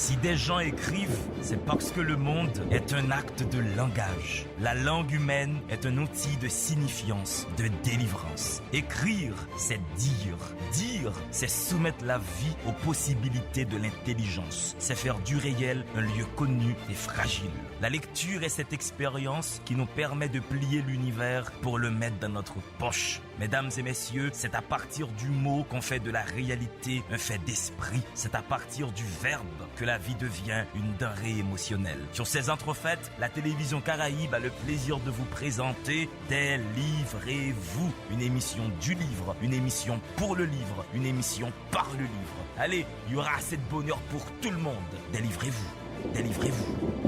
Si des gens écrivent, c'est parce que le monde est un acte de langage. La langue humaine est un outil de signifiance, de délivrance. Écrire, c'est dire. Dire, c'est soumettre la vie aux possibilités de l'intelligence. C'est faire du réel un lieu connu et fragile. La lecture est cette expérience qui nous permet de plier l'univers pour le mettre dans notre poche. Mesdames et messieurs, c'est à partir du mot qu'on fait de la réalité un fait d'esprit. C'est à partir du verbe que la vie devient une denrée émotionnelle. Sur ces entrefaites, la télévision Caraïbe a le plaisir de vous présenter Délivrez-vous, une émission du livre, une émission pour le livre, une émission par le livre. Allez, il y aura assez de bonheur pour tout le monde. Délivrez-vous, délivrez-vous.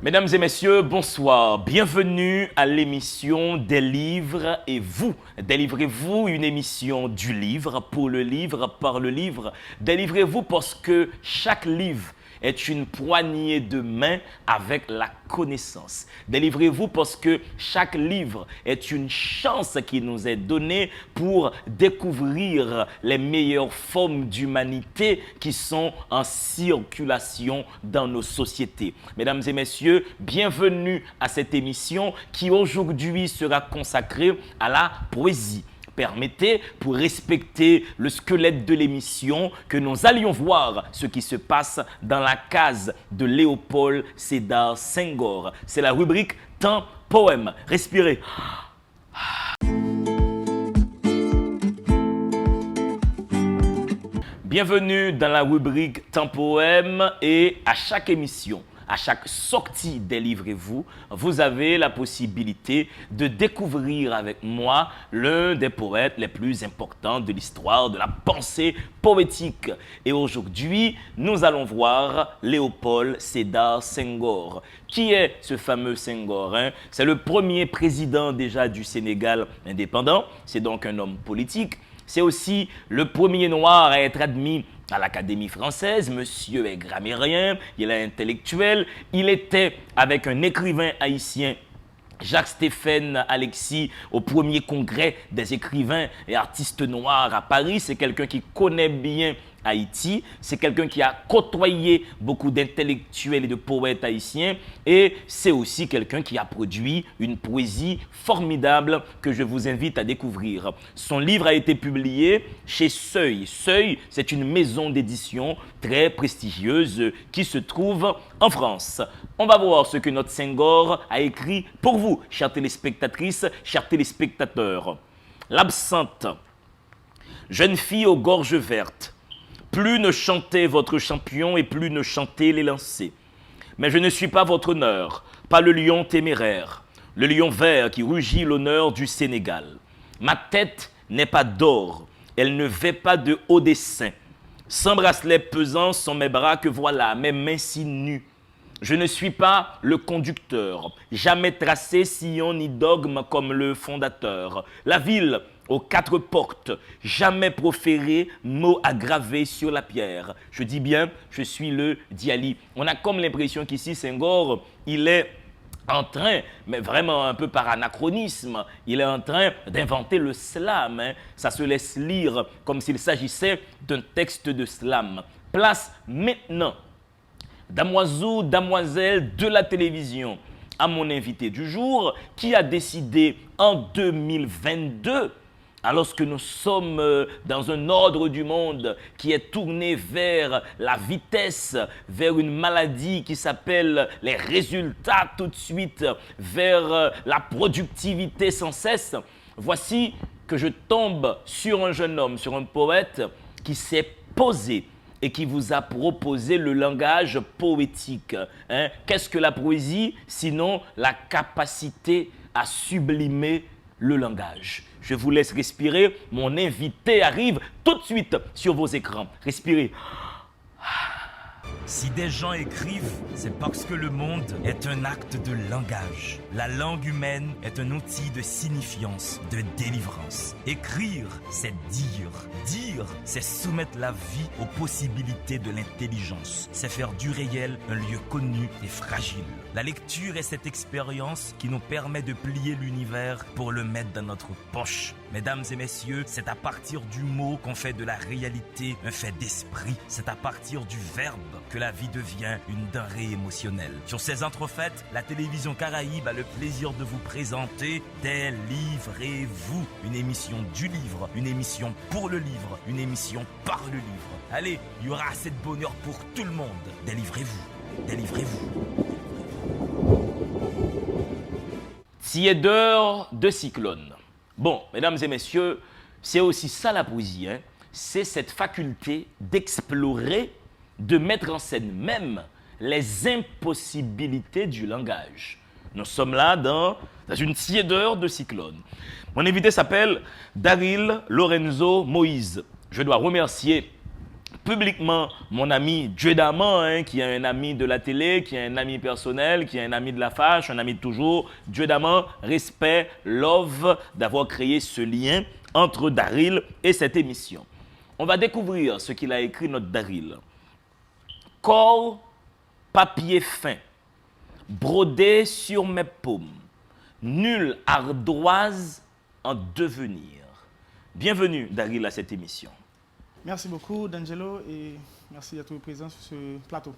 Mesdames et messieurs, bonsoir. Bienvenue à l'émission Des livres et vous. Délivrez-vous, une émission du livre, pour le livre, par le livre. Délivrez-vous parce que chaque livre est une poignée de main avec la connaissance. Délivrez-vous parce que chaque livre est une chance qui nous est donnée pour découvrir les meilleures formes d'humanité qui sont en circulation dans nos sociétés. Mesdames et messieurs, bienvenue à cette émission qui aujourd'hui sera consacrée à la poésie. Permettez, pour respecter le squelette de l'émission, que nous allions voir ce qui se passe dans la case de Léopold Sédar Senghor. C'est la rubrique Temps Poème. Respirez. Bienvenue dans la rubrique Temps Poème et à chaque émission, à chaque sortie Délivrez-vous, vous avez la possibilité de découvrir avec moi l'un des poètes les plus importants de l'histoire de la pensée poétique. Et aujourd'hui, nous allons voir Léopold Sédar Senghor. Qui est ce fameux Senghor, hein? C'est le premier président déjà du Sénégal indépendant. C'est donc un homme politique. C'est aussi le premier noir à être admis à l'Académie française. Monsieur est grammairien, il est intellectuel. Il était avec un écrivain haïtien, Jacques-Stéphane Alexis, au premier congrès des écrivains et artistes noirs à Paris. C'est quelqu'un qui connaît bien Haïti, c'est quelqu'un qui a côtoyé beaucoup d'intellectuels et de poètes haïtiens et c'est aussi quelqu'un qui a produit une poésie formidable que je vous invite à découvrir. Son livre a été publié chez Seuil. Seuil, c'est une maison d'édition très prestigieuse qui se trouve en France. On va voir ce que notre Senghor a écrit pour vous, chères téléspectatrices, chers téléspectateurs. L'absente, jeune fille aux gorges vertes, plus ne chantez votre champion et plus ne chantez les lancers. Mais je ne suis pas votre honneur, pas le lion téméraire, le lion vert qui rugit l'honneur du Sénégal. Ma tête n'est pas d'or, elle ne fait pas de haut dessin. Sans bracelet pesant sont mes bras que voilà, mes mains si nues. Je ne suis pas le conducteur, jamais tracé sillon ni dogme comme le fondateur. La ville aux quatre portes, jamais proféré, mot aggravé sur la pierre. Je dis bien, je suis le Diali. On a comme l'impression qu'ici, Senghor, il est en train, mais vraiment un peu par anachronisme, il est en train d'inventer le slam. Ça se laisse lire comme s'il s'agissait d'un texte de slam. Place maintenant, damoiseau, damoiselle de la télévision, à mon invité du jour qui a décidé en 2022, alors que nous sommes dans un ordre du monde qui est tourné vers la vitesse, vers une maladie qui s'appelle les résultats tout de suite, vers la productivité sans cesse, voici que je tombe sur un jeune homme, sur un poète qui s'est posé et qui vous a proposé le langage poétique. Hein? Qu'est-ce que la poésie? Sinon la capacité à sublimer le langage. Je vous laisse respirer. Mon invité arrive tout de suite sur vos écrans. Respirez. Si des gens écrivent, c'est parce que le monde est un acte de langage. La langue humaine est un outil de signifiance, de délivrance. Écrire, c'est dire. Dire, c'est soumettre la vie aux possibilités de l'intelligence. C'est faire du réel un lieu connu et fragile. La lecture est cette expérience qui nous permet de plier l'univers pour le mettre dans notre poche. Mesdames et messieurs, c'est à partir du mot qu'on fait de la réalité un fait d'esprit. C'est à partir du verbe que la vie devient une denrée émotionnelle. Sur ces entrefaites, la télévision Caraïbe a le plaisir de vous présenter Délivrez-vous, une émission du livre, une émission pour le livre, une émission par le livre. Allez, il y aura assez de bonheur pour tout le monde. Délivrez-vous, délivrez-vous. Tiédeur de cyclone. Bon, mesdames et messieurs, c'est aussi ça la poésie, hein? C'est cette faculté d'explorer, de mettre en scène même les impossibilités du langage. Nous sommes là dans une tiédeur de cyclone. Mon invité s'appelle Daryl Lorenzo Moïse. Je dois remercier publiquement mon ami Dieu d'Amant, qui est un ami de la télé, qui est un ami personnel, qui est un ami de la fâche, un ami de toujours. Dieu d'Amant, respect, love d'avoir créé ce lien entre Daryl et cette émission. On va découvrir ce qu'il a écrit, notre Daryl. Corps, papier fin, brodé sur mes paumes, nulle ardoise en devenir. Bienvenue, Daryl, à cette émission. Merci beaucoup, D'Angelo, et merci d'être présent sur ce plateau.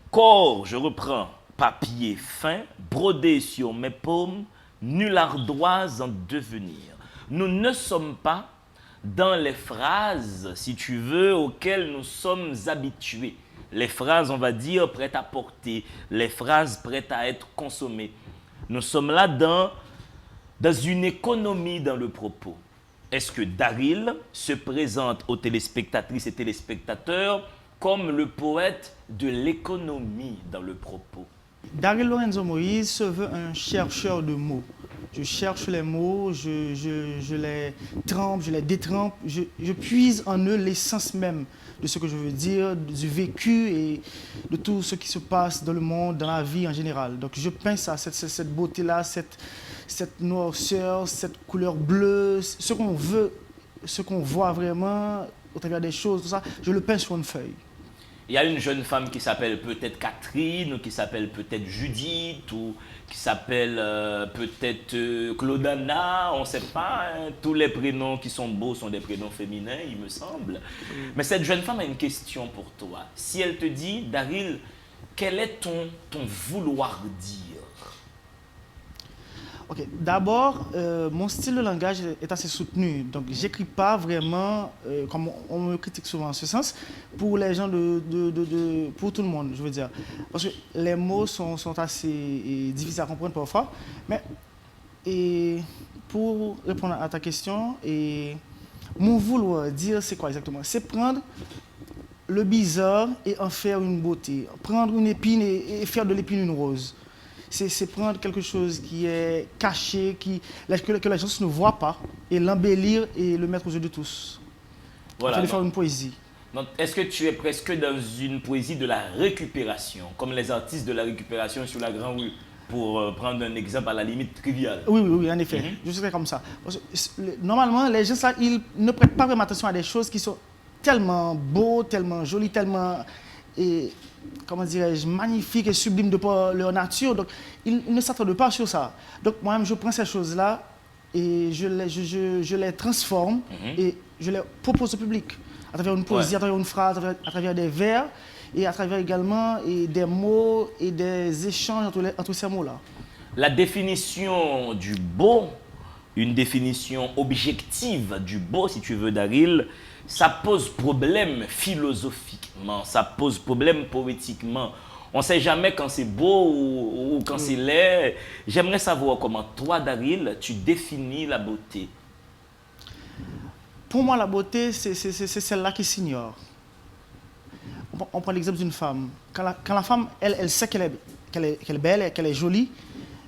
Corps, je reprends, papier fin, brodé sur mes paumes, nulle ardoise en devenir. Nous ne sommes pas dans les phrases, si tu veux, auxquelles nous sommes habitués. Les phrases, on va dire, prêtes à porter, les phrases prêtes à être consommées. Nous sommes là dans une économie dans le propos. Est-ce que Daryl se présente aux téléspectatrices et téléspectateurs comme le poète de l'économie dans le propos? Daryl Lorenzo Moïse se veut un chercheur de mots. Je cherche les mots, je les trempe, je les détrempe, je puise en eux l'essence même de ce que je veux dire, du vécu et de tout ce qui se passe dans le monde, dans la vie en général. Donc je peins ça, cette beauté-là, cette noirceur, cette couleur bleue, ce qu'on veut, ce qu'on voit vraiment au travers des choses, tout ça, je le peins sur une feuille. Il y a une jeune femme qui s'appelle peut-être Catherine, ou qui s'appelle peut-être Judith, ou qui s'appelle peut-être Claudana, on ne sait pas. Hein. Tous les prénoms qui sont beaux sont des prénoms féminins, il me semble. Mais cette jeune femme a une question pour toi. Si elle te dit, Daryl, quel est ton vouloir dire? Ok, d'abord, mon style de langage est assez soutenu. Donc, j'écris pas vraiment, comme on me critique souvent en ce sens, pour les gens pour tout le monde, je veux dire. Parce que les mots sont assez difficiles à comprendre parfois. Mais, pour répondre à ta question, mon vouloir dire, c'est quoi exactement? C'est prendre le bizarre et en faire une beauté. Prendre une épine et faire de l'épine une rose. C'est prendre quelque chose qui est caché, que la gens ne voit pas, et l'embellir et le mettre aux yeux de tous. Voilà, faire une poésie. Donc, est-ce que tu es presque dans une poésie de la récupération, comme les artistes de la récupération sur la Grande Rue, pour prendre un exemple à la limite trivial? Oui, en effet. Je serais comme ça. Parce que, normalement, les gens, ça, ils ne prêtent pas vraiment attention à des choses qui sont tellement beaux, tellement jolies, tellement... comment dirais-je, magnifique et sublime de par leur nature. Donc, ils ne s'attendent pas sur ça. Donc, moi-même, je prends ces choses-là et je les transforme et je les propose au public à travers une poésie, à travers une phrase, à travers des vers et à travers également des mots et des échanges entre ces mots-là. La définition du beau, une définition objective du beau, si tu veux, Daryl, ça pose problème philosophiquement, ça pose problème poétiquement. On ne sait jamais quand c'est beau ou quand c'est laid. J'aimerais savoir comment toi, Daryl, tu définis la beauté. Pour moi, la beauté, c'est celle-là qui s'ignore. On prend l'exemple d'une femme. Quand la femme, elle sait qu'elle est belle, qu'elle est jolie,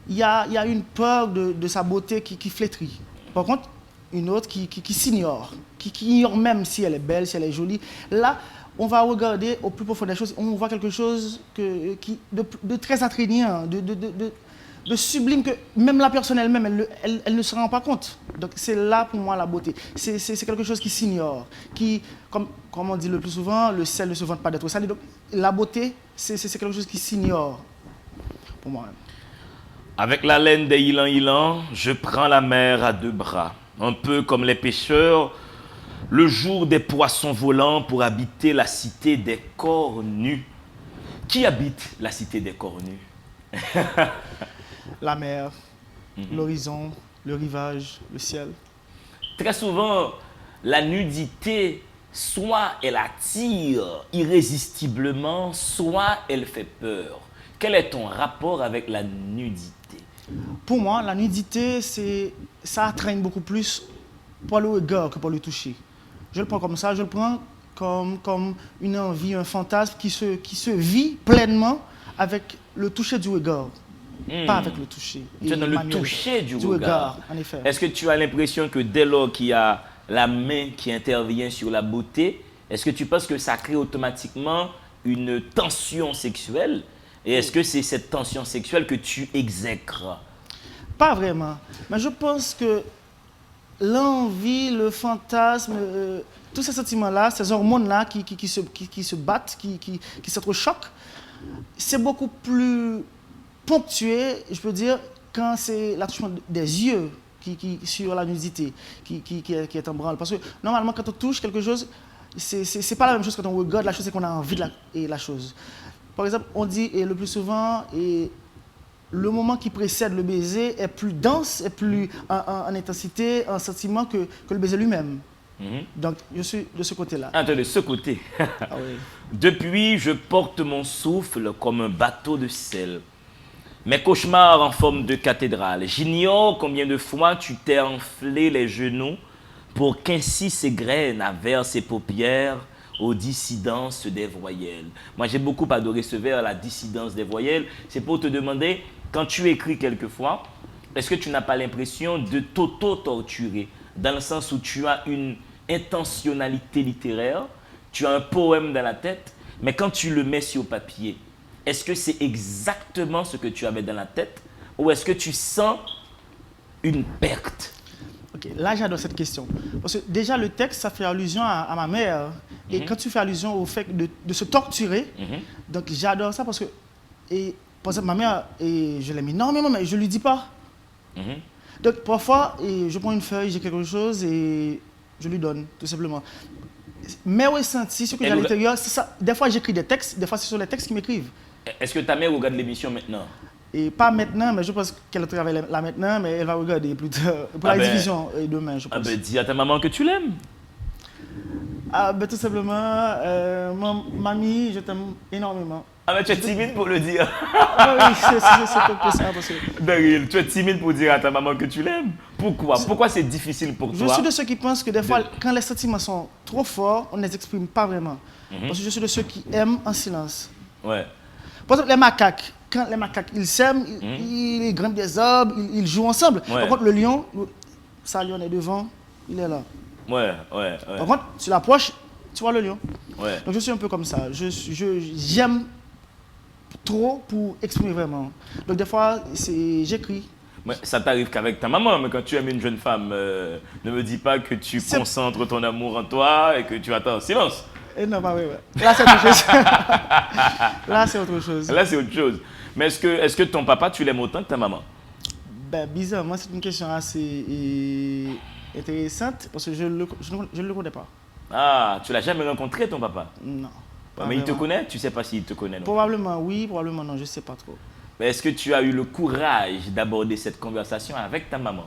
il y a une peur de sa beauté qui flétrit. Par contre, une autre qui s'ignore, qui ignore même si elle est belle, si elle est jolie. Là, on va regarder au plus profond des choses, on voit quelque chose de très attrayant, de sublime que même la personne elle-même, elle ne se rend pas compte. Donc c'est là pour moi la beauté. C'est quelque chose qui s'ignore, qui, comme on dit le plus souvent, le sel ne se vante pas d'être salé. Donc la beauté, c'est quelque chose qui s'ignore pour moi. Avec la laine des îlans, je prends la mer à deux bras, un peu comme les pêcheurs, le jour des poissons volants pour habiter la cité des corps nus. Qui habite la cité des corps nus? La mer, l'horizon, le rivage, le ciel. Très souvent, la nudité, soit elle attire irrésistiblement, soit elle fait peur. Quel est ton rapport avec la nudité? Pour moi, la nudité, ça attraîne beaucoup plus pour le regard que pour le toucher. Je le prends comme ça, je le prends comme une envie, un fantasme qui se vit pleinement avec le toucher du regard, pas avec le toucher. C'est dans le toucher du regard. En effet. Est-ce que tu as l'impression que dès lors qu'il y a la main qui intervient sur la beauté, est-ce que tu penses que ça crée automatiquement une tension sexuelle? Et est-ce que c'est cette tension sexuelle que tu exècres? Pas vraiment. Mais je pense que l'envie, le fantasme, tous ces sentiments-là, ces hormones-là qui se battent, qui s'entrechoquent, c'est beaucoup plus ponctué, je peux dire, quand c'est l'attachement des yeux sur la nudité qui est en branle. Parce que normalement, quand on touche quelque chose, c'est pas la même chose quand on regarde la chose et qu'on a envie de la chose. Par exemple, on dit et le plus souvent, le moment qui précède le baiser est plus dense, est plus en intensité, en sentiment que le baiser lui-même. Donc, je suis de ce côté-là. Ah, de ce côté. Ah oui. Depuis, je porte mon souffle comme un bateau de sel. Mes cauchemars en forme de cathédrale. J'ignore combien de fois tu t'es enflé les genoux pour qu'ainsi s'égrènent à vers ses paupières aux dissidences des voyelles. Moi, j'ai beaucoup adoré ce vers, la dissidence des voyelles. C'est pour te demander, quand tu écris quelquefois, est-ce que tu n'as pas l'impression de t'auto-torturer, dans le sens où tu as une intentionnalité littéraire, tu as un poème dans la tête, mais quand tu le mets sur papier, est-ce que c'est exactement ce que tu avais dans la tête ou est-ce que tu sens une perte? Ok, là j'adore cette question. Parce que déjà le texte, ça fait allusion à ma mère. Et quand tu fais allusion au fait de se torturer, donc j'adore ça parce que, par exemple, ma mère, je l'aime énormément, mais je ne lui dis pas. Donc parfois, je prends une feuille, j'ai quelque chose et je lui donne, tout simplement. Mais ressentis, ce que j'ai à l'intérieur, c'est ça. Des fois j'écris des textes, des fois ce sont les textes qui m'écrivent. Est-ce que ta mère regarde l'émission maintenant? Et pas maintenant, mais je pense qu'elle travaille là maintenant, mais elle va regarder plus tard, pour la diffusion demain, je pense. Ah ben, dis à ta maman que tu l'aimes. Ah ben tout simplement, mamie, je t'aime énormément. Ah mais tu es timide pour le dire. Ah oui, c'est peu ça. Parce que... Daryl, tu es timide pour dire à ta maman que tu l'aimes. Pourquoi? Pourquoi c'est difficile pour toi? Je suis de ceux qui pensent que des fois, quand les sentiments sont trop forts, on ne les exprime pas vraiment. Parce que je suis de ceux qui aiment en silence. Ouais. Par exemple, les macaques, quand les macaques, ils s'aiment, ils grimpent des arbres, ils jouent ensemble. Ouais. Par contre, le lion, ça lion est devant, il est là. Ouais. Par contre, tu l'approches, tu vois le lion. Ouais. Donc je suis un peu comme ça. J'aime trop pour exprimer vraiment. Donc des fois, j'écris. Mais ça t'arrive qu'avec ta maman, mais quand tu aimes une jeune femme, ne me dis pas que tu concentres ton amour en toi et que tu attends en silence. Et non, pas oui. Là, c'est autre chose. Là, c'est autre chose. Là, c'est autre chose. Mais est-ce que ton papa, tu l'aimes autant que ta maman? Ben, bizarrement, c'est une question assez intéressante parce que je ne le connais pas. Ah, tu l'as jamais rencontré, ton papa? Non. Mais il te connaît? Tu sais pas s'il te connaît, non? Probablement oui, probablement non, je ne sais pas trop. Mais est-ce que tu as eu le courage d'aborder cette conversation avec ta maman?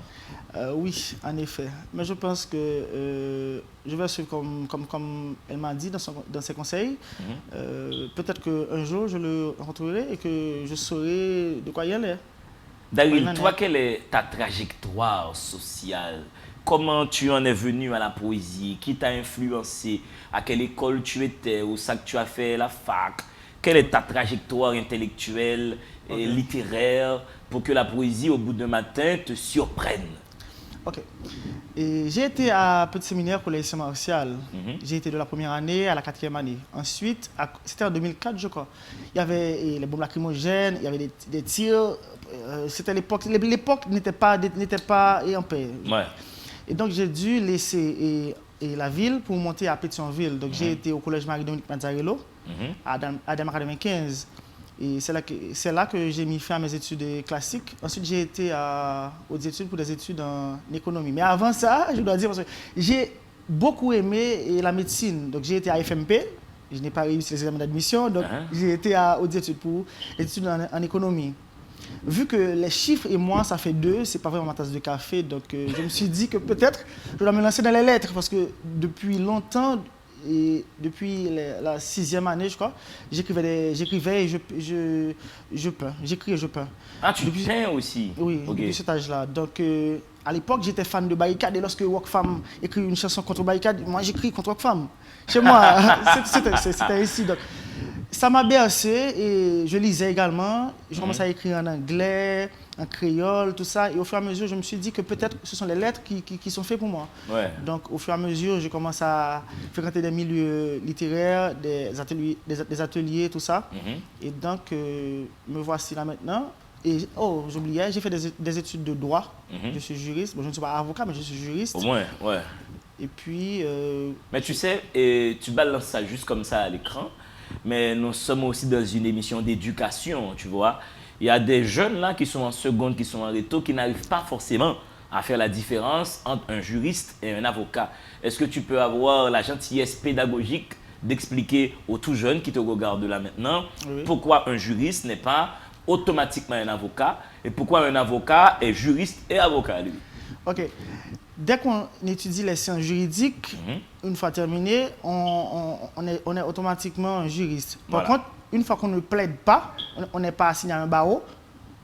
Oui, en effet. Mais je pense que je vais suivre comme elle m'a dit dans ses conseils. Peut-être qu'un jour, je le rencontrerai et que je saurai de quoi il en est. Daryl, toi, quelle est ta trajectoire sociale? Comment tu en es venu à la poésie? Qui t'a influencé? À quelle école tu étais? Où ça que tu as fait la fac? Quelle est ta trajectoire intellectuelle et littéraire pour que la poésie, au bout d'un matin, te surprenne? Ok. Et j'ai été à petit séminaire pour les lycées martial. J'ai été de la première année à la 4e année. Ensuite, c'était en 2004, je crois. Il y avait les bombes lacrymogènes, il y avait des tirs. C'était l'époque. L'époque n'était pas en paix. Ouais. Et donc, j'ai dû laisser la ville pour monter à Pétionville. Donc, j'ai été au collège Marie-Dominique Mazzarello, à Adam Academy 15. Et c'est là que j'ai mis fin à mes études classiques. Ensuite, j'ai été aux études pour des études en économie. Mais avant ça, je dois dire, parce que j'ai beaucoup aimé la médecine. Donc, j'ai été à FMP. Je n'ai pas réussi les examens d'admission. Donc, j'ai été aux études pour études en économie. Vu que les chiffres et moi, ça fait 2, c'est pas vraiment ma tasse de café. Donc, je me suis dit que peut-être je dois me lancer dans les lettres. Parce que depuis longtemps, et depuis la 6e année, je crois, j'écrivais et je peins. J'écris et je peins. Ah, tu peins aussi? Oui, depuis cet âge-là. Donc, à l'époque, j'étais fan de Barricade. Et lorsque Workfam écrit une chanson contre Barricade, moi, j'écris contre Workfam. Chez moi, c'était ainsi. Donc, ça m'a bercé et je lisais également. Je commençais à écrire en anglais, en créole, tout ça. Et au fur et à mesure, je me suis dit que peut-être ce sont les lettres qui sont faites pour moi. Ouais. Donc, au fur et à mesure, je commence à fréquenter des milieux littéraires, des ateliers, tout ça. Et donc, me voici là maintenant. Et, j'oubliais, j'ai fait des études de droit. Je suis juriste. Bon, je ne suis pas avocat, mais je suis juriste. Au moins, ouais. Et puis... Mais tu sais, tu balances ça juste comme ça à l'écran. Mais nous sommes aussi dans une émission d'éducation, tu vois. Il y a des jeunes là qui sont en seconde, qui sont en réto, qui n'arrivent pas forcément à faire la différence entre un juriste et un avocat. Est-ce que tu peux avoir la gentillesse pédagogique d'expliquer aux tout jeunes qui te regardent là maintenant pourquoi un juriste n'est pas automatiquement un avocat et pourquoi un avocat est juriste et avocat, lui? Ok. Dès qu'on étudie les sciences juridiques, une fois terminé, on est automatiquement un juriste. Par contre, une fois qu'on ne plaide pas, on n'est pas assigné à un barreau,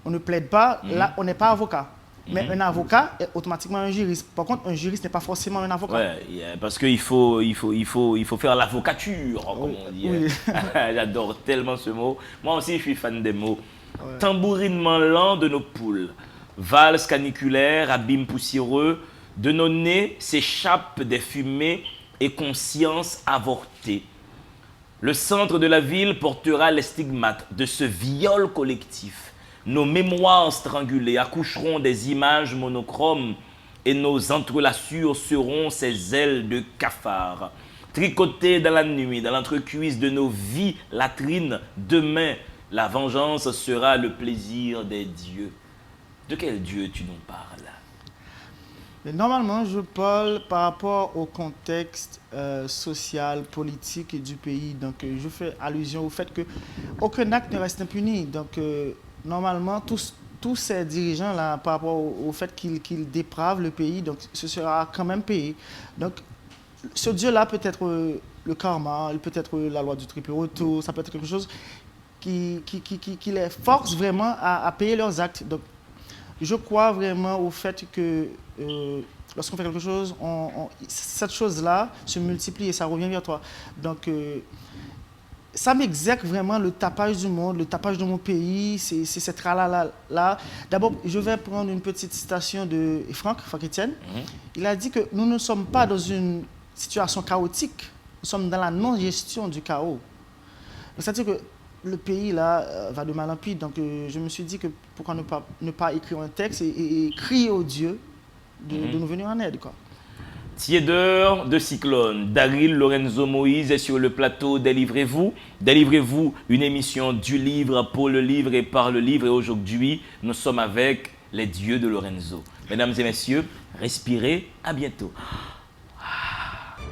on ne plaide pas, là, on n'est pas avocat. Mais un avocat est automatiquement un juriste. Par contre, un juriste n'est pas forcément un avocat. Oui, parce qu'il faut faire l'avocature, comme on dit. Oui. J'adore tellement ce mot. Moi aussi, je suis fan des mots. Ouais. Tambourinement lent de nos poules, valse caniculaire, abîme poussiéreux, de nos nez s'échappent des fumées et conscience avortée. Le centre de la ville portera les stigmates de ce viol collectif. Nos mémoires strangulées accoucheront des images monochromes et nos entrelaçures seront ces ailes de cafard. Tricotées dans la nuit, dans l'entrecuisse de nos vies latrines, demain, la vengeance sera le plaisir des dieux. De quel Dieu tu nous parles? Mais normalement, je parle par rapport au contexte social, politique du pays. Donc, je fais allusion au fait qu'aucun acte ne reste impuni. Donc, normalement, tous ces dirigeants-là, par rapport au fait qu'ils dépravent le pays, donc ce sera quand même payé. Donc, ce Dieu-là peut être le karma, il peut être la loi du triple retour, ça peut être quelque chose qui les force vraiment à payer leurs actes. Donc, je crois vraiment au fait que lorsqu'on fait quelque chose, cette chose-là se multiplie et ça revient vers toi. Donc, ça m'exerce vraiment le tapage du monde, le tapage de mon pays, c'est cette tralala-là. D'abord, je vais prendre une petite citation de Franck Etienne. Il a dit que nous ne sommes pas dans une situation chaotique, nous sommes dans la non-gestion du chaos. C'est-à-dire que le pays là va de mal en pis, donc je me suis dit que pourquoi ne pas écrire un texte et crier au Dieu de nous venir en aide, quoi. Tiédeur de cyclone, Daryl Lorenzo Moïse est sur le plateau Délivrez-vous. Délivrez-vous, une émission du livre, pour le livre et par le livre. Et aujourd'hui, nous sommes avec les dieux de Lorenzo. Mesdames et messieurs, respirez, à bientôt.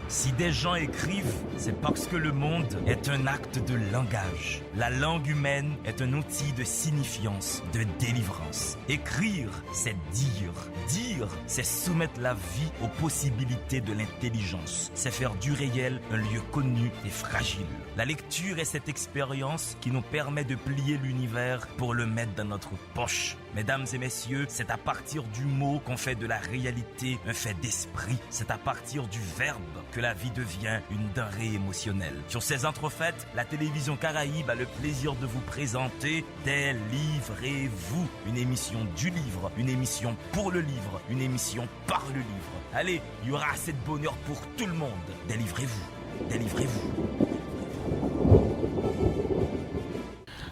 Si des gens écrivent, c'est parce que le monde est un acte de langage. La langue humaine est un outil de signifiance, de délivrance. Écrire, c'est dire. Dire, c'est soumettre la vie aux possibilités de l'intelligence. C'est faire du réel un lieu connu et fragile. La lecture est cette expérience qui nous permet de plier l'univers pour le mettre dans notre poche. Mesdames et messieurs, c'est à partir du mot qu'on fait de la réalité un fait d'esprit. C'est à partir du verbe que la vie devient une denrée émotionnelle. Sur ces entrefaites, la télévision Caraïbe a le plaisir de vous présenter Délivrez-vous, une émission du livre, une émission pour le livre, une émission par le livre. Allez, il y aura assez de bonheur pour tout le monde. Délivrez-vous, délivrez-vous.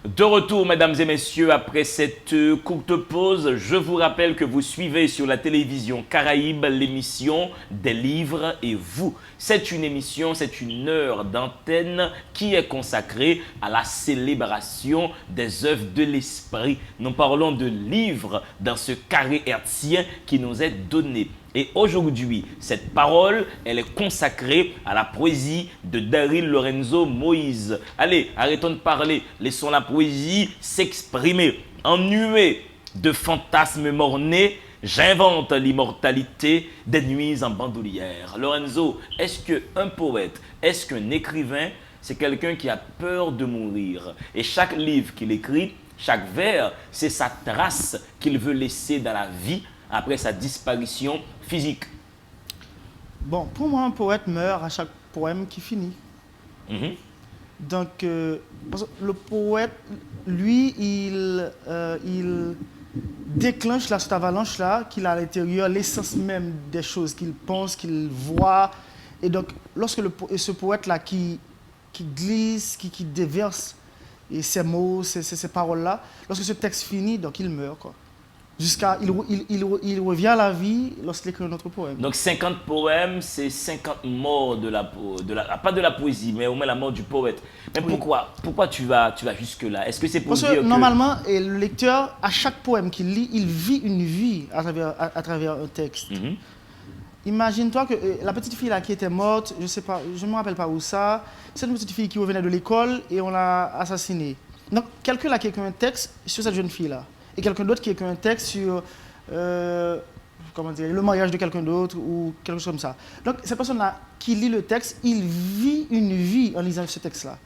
De retour, mesdames et messieurs, après cette courte pause, je vous rappelle que vous suivez sur la télévision Caraïbe l'émission Des livres et vous. C'est une émission, c'est une heure d'antenne qui est consacrée à la célébration des œuvres de l'esprit. Nous parlons de livres dans ce carré hertzien qui nous est donné. Et aujourd'hui, cette parole, elle est consacrée à la poésie de Daryl Lorenzo Moïse. Allez, arrêtons de parler, laissons la poésie s'exprimer. En nuée de fantasmes mornés, j'invente l'immortalité des nuits en bandoulière. Lorenzo, est-ce qu'un poète, est-ce qu'un écrivain, c'est quelqu'un qui a peur de mourir? Et chaque livre qu'il écrit, chaque vers, c'est sa trace qu'il veut laisser dans la vie après sa disparition physique. Bon, pour moi, un poète meurt à chaque poème qui finit. Donc, parce que le poète, lui, il déclenche cette avalanche-là qu'il a à l'intérieur, l'essence même des choses qu'il pense, qu'il voit. Et donc, lorsque ce poète-là qui glisse, qui déverse et ces mots, ces paroles-là, lorsque ce texte finit, donc il meurt, quoi. Il revient à la vie lorsqu'il écrit un autre poème. Donc 50 poèmes, c'est 50 morts pas de la poésie, mais au moins la mort du poète. Mais Oui. pourquoi tu vas jusque-là? Est-ce que c'est pour Parce dire que que... normalement, le lecteur, à chaque poème qu'il lit, il vit une vie à travers un texte. Imagine-toi que la petite fille là qui était morte, je sais pas, je ne me rappelle pas où ça, c'est une petite fille qui revenait de l'école et on l'a assassinée. Donc quelqu'un là qui écrit un texte sur cette jeune fille là. Et quelqu'un d'autre qui écrit un texte sur comment dire, le mariage de quelqu'un d'autre ou quelque chose comme ça. Donc cette personne-là qui lit le texte, il vit une vie en lisant ce texte-là.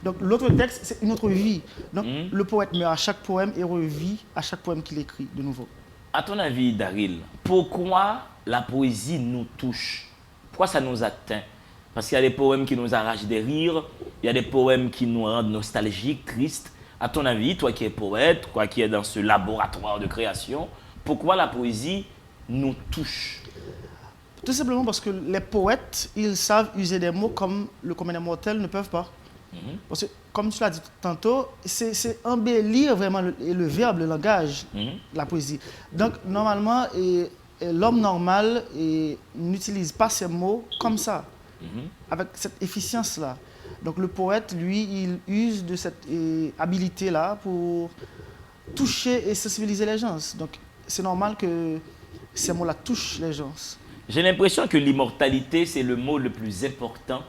Donc l'autre texte, c'est une autre vie. Donc le poète meurt à chaque poème et revit à chaque poème qu'il écrit de nouveau. À ton avis, Daryl, pourquoi la poésie nous touche? Pourquoi ça nous atteint? Parce qu'il y a des poèmes qui nous arrachent des rires, il y a des poèmes qui nous rendent nostalgiques, tristes. À ton avis, toi qui es poète, toi qui es dans ce laboratoire de création, pourquoi la poésie nous touche? Tout simplement parce que les poètes, ils savent user des mots comme le commun des mortels ne peuvent pas. Parce que, comme tu l'as dit tantôt, c'est embellir vraiment le verbe, le langage, la poésie. Donc, normalement, l'homme normal n'utilise pas ces mots comme ça, avec cette efficience-là. Donc le poète, lui, il use de cette habilité-là pour toucher et sensibiliser les gens. Donc c'est normal que ces mots-là touchent les gens. J'ai l'impression que l'immortalité, c'est le mot le plus important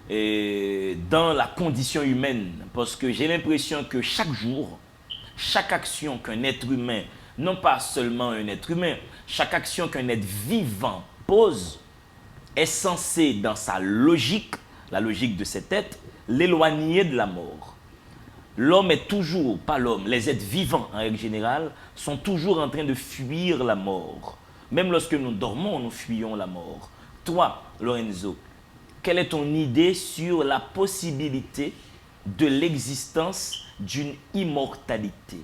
dans la condition humaine. Parce que j'ai l'impression que chaque jour, chaque action qu'un être humain, non pas seulement un être humain, chaque action qu'un être vivant pose est censée, dans sa logique, la logique de cet être, l'éloigner de la mort. L'homme est toujours, pas l'homme, les êtres vivants en règle générale, sont toujours en train de fuir la mort. Même lorsque nous dormons, nous fuyons la mort. Toi, Lorenzo, quelle est ton idée sur la possibilité de l'existence d'une immortalité?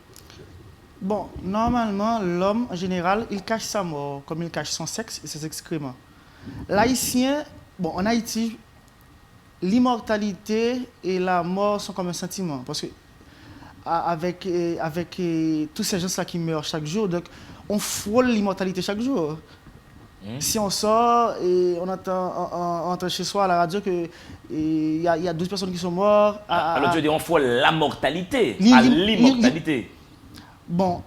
Bon, normalement, l'homme, en général, il cache sa mort, comme il cache son sexe et ses excréments. L'haïtien, bon, en Haïti, l'immortalité et la mort sont comme un sentiment. Parce que avec tous ces gens-là qui meurent chaque jour, donc on frôle l'immortalité chaque jour. Si on sort et on entend chez soi à la radio qu'il y a 12 personnes qui sont mortes. Alors tu veux dire, on frôle la mortalité à l'immortalité. Bon,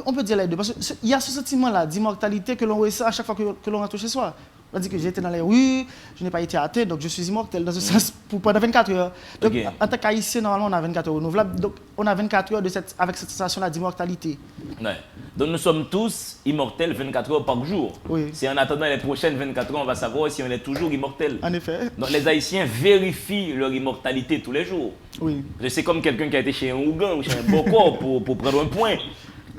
on peut dire les deux. Parce qu'il y a ce sentiment-là d'immortalité que l'on ressent à chaque fois que l'on rentre chez soi. Tandis que j'étais dans les rues, je n'ai pas été atteint, donc je suis immortel dans ce sens pendant 24 heures. Donc, Ok. en tant qu'haïtien, normalement, on a 24 heures renouvelables. Donc, on a 24 heures avec cette sensation-là d'immortalité. Ouais. Donc nous sommes tous immortels 24 heures par jour. Oui. C'est en attendant les prochaines 24 heures, on va savoir si on est toujours immortel. En effet. Donc les Haïtiens vérifient leur immortalité tous les jours. Oui. C'est comme quelqu'un qui a été chez un Ougan ou chez un Boko pour prendre un point.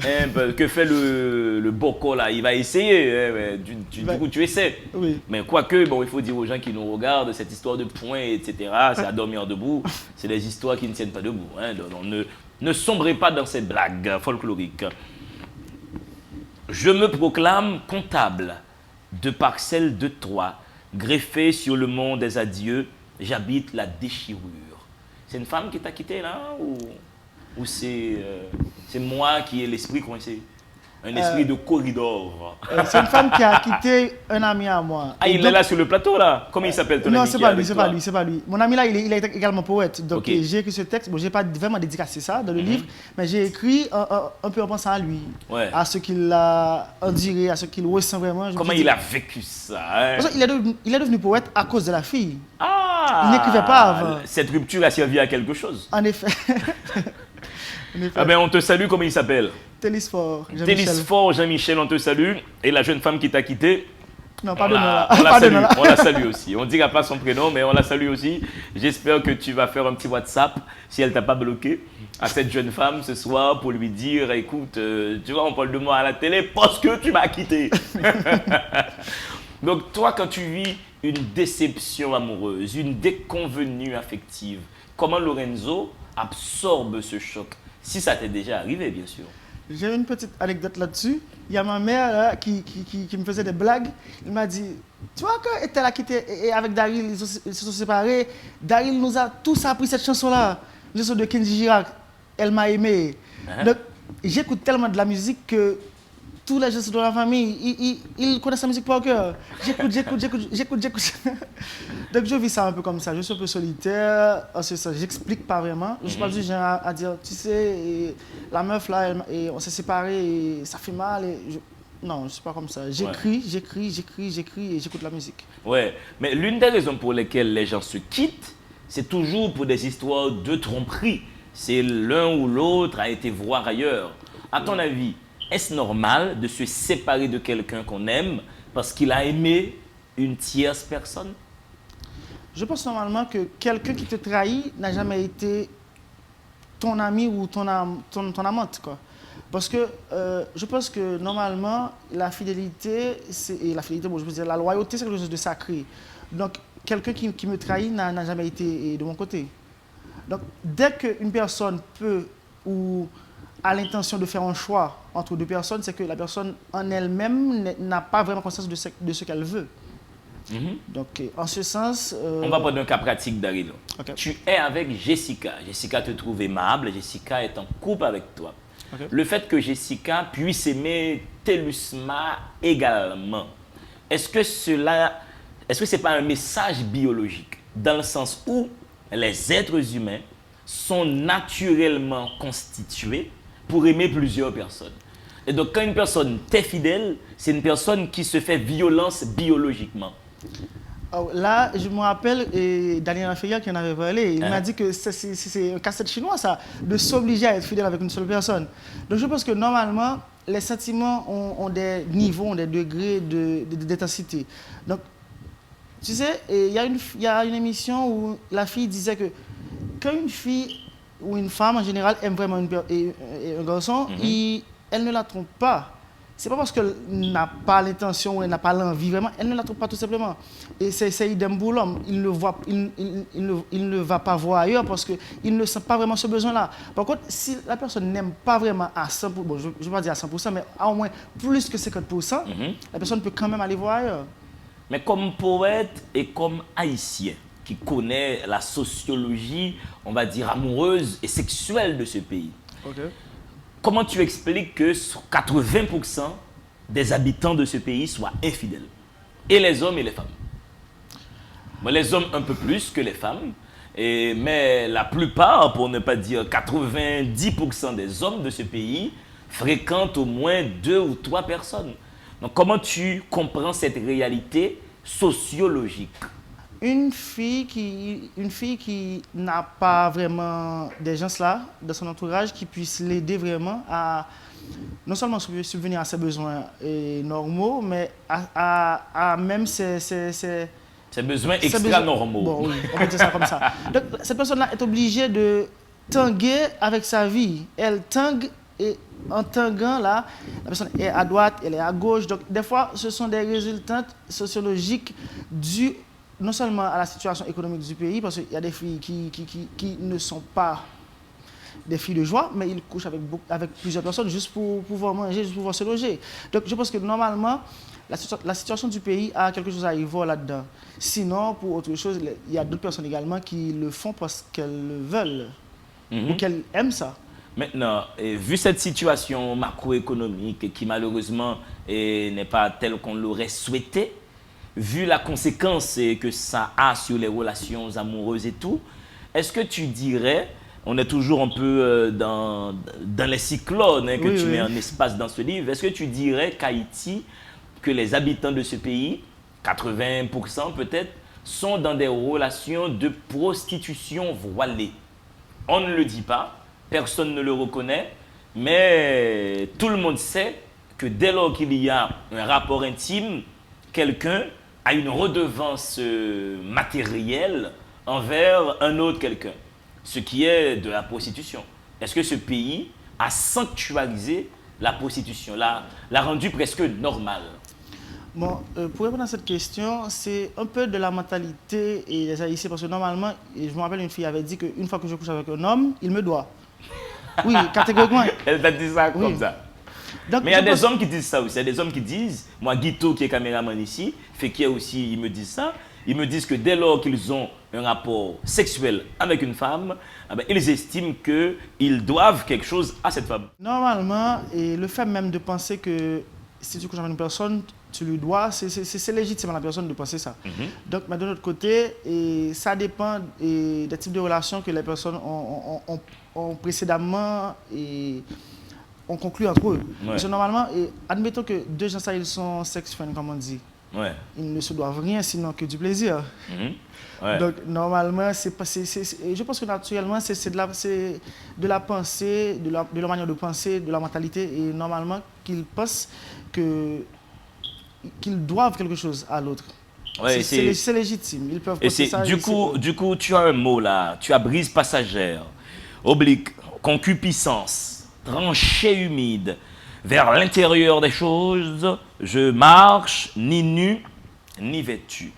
Hein, que fait le Boko là? Il va essayer. Hein, mais du coup, tu essaies. Oui. Mais quoique, bon, il faut dire aux gens qui nous regardent, cette histoire de points, etc., c'est à dormir debout. C'est des histoires qui ne tiennent pas debout. Hein, donc ne sombrez pas dans ces blagues folkloriques. Je me proclame comptable de parcelles de Troie, greffé sur le mont des adieux, j'habite la déchirure. C'est une femme qui t'a quitté là ou c'est moi qui ai l'esprit coincé? Un esprit de corridor. C'est une femme qui a quitté un ami à moi. Ah, Et il donc- est là sur le plateau là? Comment il s'appelle ton Non, ami c'est qui pas est lui, avec c'est toi? pas lui, c'est pas lui. Mon ami là, il est également poète. Donc Ok. j'ai écrit ce texte. Bon, j'ai pas vraiment dédicacé ça dans le livre, mais j'ai écrit un peu en pensant à lui, Ouais. à ce qu'il a enduré, à ce qu'il ressent vraiment. Je me Comment suis dit- il a vécu ça? Hein? Parce qu'il il est devenu poète à cause de la fille. Ah! Il n'écrivait pas avant. Cette rupture a servi à quelque chose. En effet. En effet. Ah ben on te salue, comment il s'appelle? Télisphore. Jean-Michel. Télisphore Jean-Michel, on te salue. Et la jeune femme qui t'a quitté, Non, on pardonne-moi la, là. on la Pardonne-moi salue, là. on la salue aussi. On ne dira pas son prénom, mais on la salue aussi. J'espère que tu vas faire un petit WhatsApp, si elle t'a pas bloqué, à cette jeune femme ce soir pour lui dire, écoute, tu vois, on parle de moi à la télé parce que tu m'as quitté. Donc toi, quand tu vis une déception amoureuse, une déconvenue affective, comment Lorenzo absorbe ce choc? Si ça t'est déjà arrivé, bien sûr. J'ai une petite anecdote là-dessus. Il y a ma mère là, qui me faisait des blagues. Il m'a dit, tu vois, quand elle a quitté et avec Daryl, ils se sont séparés. Daryl nous a tous appris cette chanson-là. La chanson de Kenji Girac. Elle m'a aimé. Hein? Donc, j'écoute tellement de la musique que tous les gens de la famille, ils connaissent la musique par cœur. J'écoute. Donc je vis ça un peu comme ça. Je suis un peu solitaire. En ce sens, j'explique pas vraiment. Je suis pas du genre à dire, tu sais, la meuf là, on s'est séparés et ça fait mal. Non, je ne suis pas comme ça. J'écris et j'écoute la musique. Ouais, mais l'une des raisons pour lesquelles les gens se quittent, c'est toujours pour des histoires de tromperie. C'est l'un ou l'autre a été voir ailleurs. À ton avis, est-ce normal de se séparer de quelqu'un qu'on aime parce qu'il a aimé une tierce personne? Je pense normalement que quelqu'un qui te trahit n'a jamais été ton ami ou ton amante, quoi. Parce que je pense que normalement, la fidélité, bon, je veux dire, la loyauté, c'est quelque chose de sacré. Donc, quelqu'un qui me trahit n'a jamais été de mon côté. Donc, dès qu'une personne peut ou a l'intention de faire un choix entre deux personnes, c'est que la personne en elle-même n'a pas vraiment conscience de ce qu'elle veut. Donc, en ce sens... On va prendre un cas pratique, Daryl. Ok. Tu es avec Jessica. Jessica te trouve aimable. Jessica est en couple avec toi. Ok. Le fait que Jessica puisse aimer Télusma également, est-ce que c'est pas un message biologique dans le sens où les êtres humains sont naturellement constitués pour aimer plusieurs personnes? Et donc, quand une personne t'est fidèle, c'est une personne qui se fait violence biologiquement. Oh, là, je me rappelle Daniel Afeya qui en avait parlé. Il Hein? m'a dit que c'est un casse-tête chinois, ça, de s'obliger à être fidèle avec une seule personne. Donc, je pense que normalement, les sentiments ont des niveaux, ont des degrés d'intensité. Donc, tu sais, il y a une émission où la fille disait que quand une fille ou une femme en général aime vraiment un garçon, elle ne la trompe pas. C'est pas parce qu'elle n'a pas l'intention ou elle n'a pas l'envie vraiment, elle ne la trompe pas tout simplement. Et c'est idem pour l'homme. Il ne va pas voir ailleurs parce qu'il ne sent pas vraiment ce besoin-là. Par contre, si la personne n'aime pas vraiment à 100%, bon, je ne vais pas dire à 100%, mais à au moins plus que 50%, la personne peut quand même aller voir ailleurs. Mais comme poète et comme haïtien qui connaît la sociologie, on va dire, amoureuse et sexuelle de ce pays, comment tu expliques que 80% des habitants de ce pays soient infidèles? Et les hommes et les femmes. Bon, les hommes un peu plus que les femmes, mais la plupart, pour ne pas dire 90% des hommes de ce pays, fréquentent au moins 2 ou 3 personnes. Donc comment tu comprends cette réalité sociologique? Une fille qui n'a pas vraiment des gens là dans son entourage qui puissent l'aider vraiment à non seulement subvenir à ses besoins normaux, mais à même Ces besoins ses extra-normaux. Bon, oui, on peut dire ça comme ça. Donc, cette personne-là est obligée de tanguer avec sa vie. Elle tangue et en tanguant, là, la personne est à droite, elle est à gauche. Donc, des fois, ce sont des résultats sociologiques dus non seulement à la situation économique du pays, parce qu'il y a des filles qui ne sont pas des filles de joie, mais ils couchent avec plusieurs personnes juste pour pouvoir manger, juste pour pouvoir se loger. Donc je pense que normalement, la situation du pays a quelque chose à y voir là-dedans. Sinon, pour autre chose, il y a d'autres personnes également qui le font parce qu'elles le veulent ou qu'elles aiment ça. Maintenant, vu cette situation macroéconomique qui malheureusement n'est pas telle qu'on l'aurait souhaité, vu la conséquence que ça a sur les relations amoureuses et tout, est-ce que tu dirais, on est toujours un peu dans les cyclones que oui, tu oui. mets en espace dans ce livre, est-ce que tu dirais qu'Haïti, que les habitants de ce pays, 80% peut-être, sont dans des relations de prostitution voilée? On ne le dit pas, personne ne le reconnaît, mais tout le monde sait que dès lors qu'il y a un rapport intime, quelqu'un a une redevance matérielle envers un autre quelqu'un, ce qui est de la prostitution. Est-ce que ce pays a sanctuarisé la prostitution, l'a rendue presque normale? Bon, pour répondre à cette question, c'est un peu de la mentalité et des Haïtiens, parce que normalement, et je me rappelle, une fille avait dit qu'une fois que je couche avec un homme, il me doit. Oui, catégoriquement. Elle t'a dit ça Oui. comme ça. Donc, Mais il y a je des pense- hommes qui disent ça aussi. Il y a des hommes qui disent, moi Guito qui est caméraman ici, Fekir aussi, ils me disent ça. Ils me disent que dès lors qu'ils ont un rapport sexuel avec une femme, eh ben, ils estiment qu'ils doivent quelque chose à cette femme. Normalement, et le fait même de penser que si tu couches avec une personne, tu lui dois, c'est légitime à la personne de penser ça. Donc, mais de l'autre côté, et ça dépend des types de relations que les personnes ont précédemment et ont conclu entre eux. Parce que normalement, admettons que deux gens, ça, ils sont sex friends, comme on dit. Ouais. Ils ne se doivent rien sinon que du plaisir. Ouais. Donc, normalement, je pense que naturellement, c'est de la pensée, de leur manière de penser, de leur mentalité. Et normalement, qu'ils pensent qu'ils doivent quelque chose à l'autre. Ouais, C'est légitime. Ils peuvent Et penser c'est ça. du coup, tu as un mot là, tu as brise passagère, oblique, concupiscence, tranchée humide, vers l'intérieur des choses, je marche ni nu ni vêtu.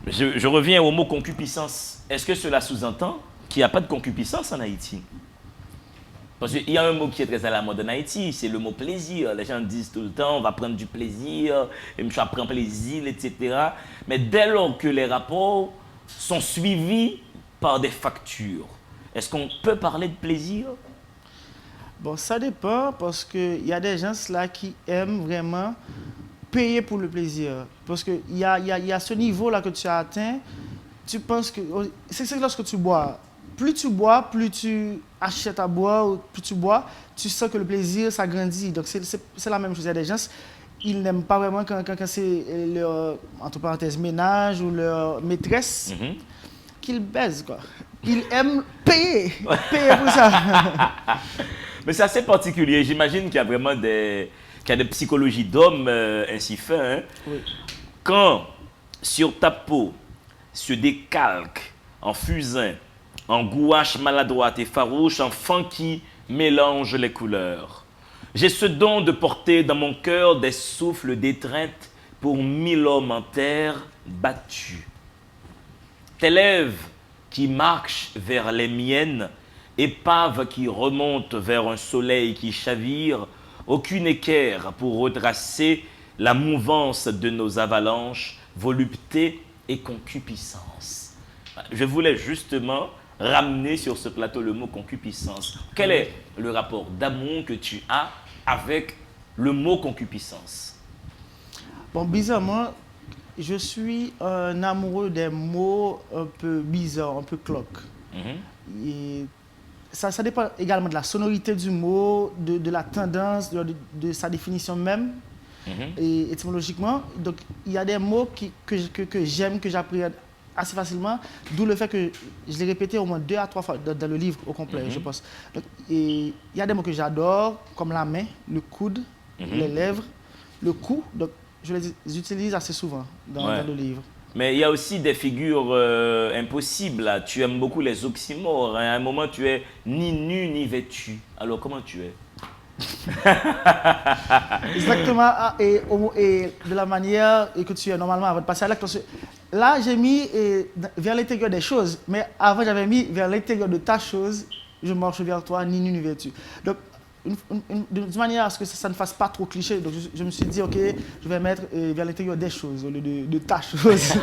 Je reviens au mot concupiscence. Est-ce que cela sous-entend qu'il n'y a pas de concupiscence en Haïti? Parce qu'il y a un mot qui est très à la mode en Haïti, c'est le mot plaisir. Les gens disent tout le temps, on va prendre du plaisir, et je prends plaisir, etc. Mais dès lors que les rapports sont suivis par des factures, est-ce qu'on peut parler de plaisir? Bon, ça dépend parce qu'il y a des gens là qui aiment vraiment payer pour le plaisir. Parce qu'il y a ce niveau-là que tu as atteint, tu penses que... C'est lorsque tu bois. Plus tu achètes à boire, ou plus tu bois, tu sens que le plaisir s'agrandit. Donc c'est la même chose. Il y a des gens, ils n'aiment pas vraiment quand c'est leur, entre parenthèses, ménage ou leur maîtresse qu'ils baisent, quoi. Ils aiment payer pour ça. Mais c'est assez particulier. J'imagine qu'il y a vraiment des psychologies d'hommes ainsi fait. Hein? Oui. Quand sur ta peau se décalque en fusain, en gouache maladroite et farouche, un funky mélange les couleurs. J'ai ce don de porter dans mon cœur des souffles d'étreinte pour 1000 hommes en terre battus. Tes lèvres qui marchent vers les miennes, épave qui remonte vers un soleil qui chavire, aucune équerre pour retracer la mouvance de nos avalanches, volupté et concupiscence. Je voulais justement ramener sur ce plateau le mot concupiscence. Quel est le rapport d'amour que tu as avec le mot concupiscence? Bon, bizarrement, je suis un amoureux des mots un peu bizarres, un peu cloques. Et ça dépend également de la sonorité du mot, de la tendance, de sa définition même. et étymologiquement. Donc, il y a des mots que j'aime, que j'appréhende assez facilement, d'où le fait que je l'ai répété au moins 2 à 3 fois dans le livre au complet, je pense. Donc, et il y a des mots que j'adore, comme la main, le coude, les lèvres, le cou. Donc, je les utilise assez souvent dans le livre. Mais il y a aussi des figures impossibles. Là. Tu aimes beaucoup les oxymores. Hein. À un moment, tu es ni nu ni vêtu. Alors, comment tu es? Exactement. Et de la manière que tu es normalement avant de passer à l'acte. Là, j'ai mis vers l'intérieur des choses. Mais avant, j'avais mis vers l'intérieur de ta chose. Je marche vers toi, ni nu ni vêtu. Donc, de manière à ce que ça ne fasse pas trop cliché. Donc, je me suis dit, OK, je vais mettre vers l'intérieur des choses au lieu de ta chose.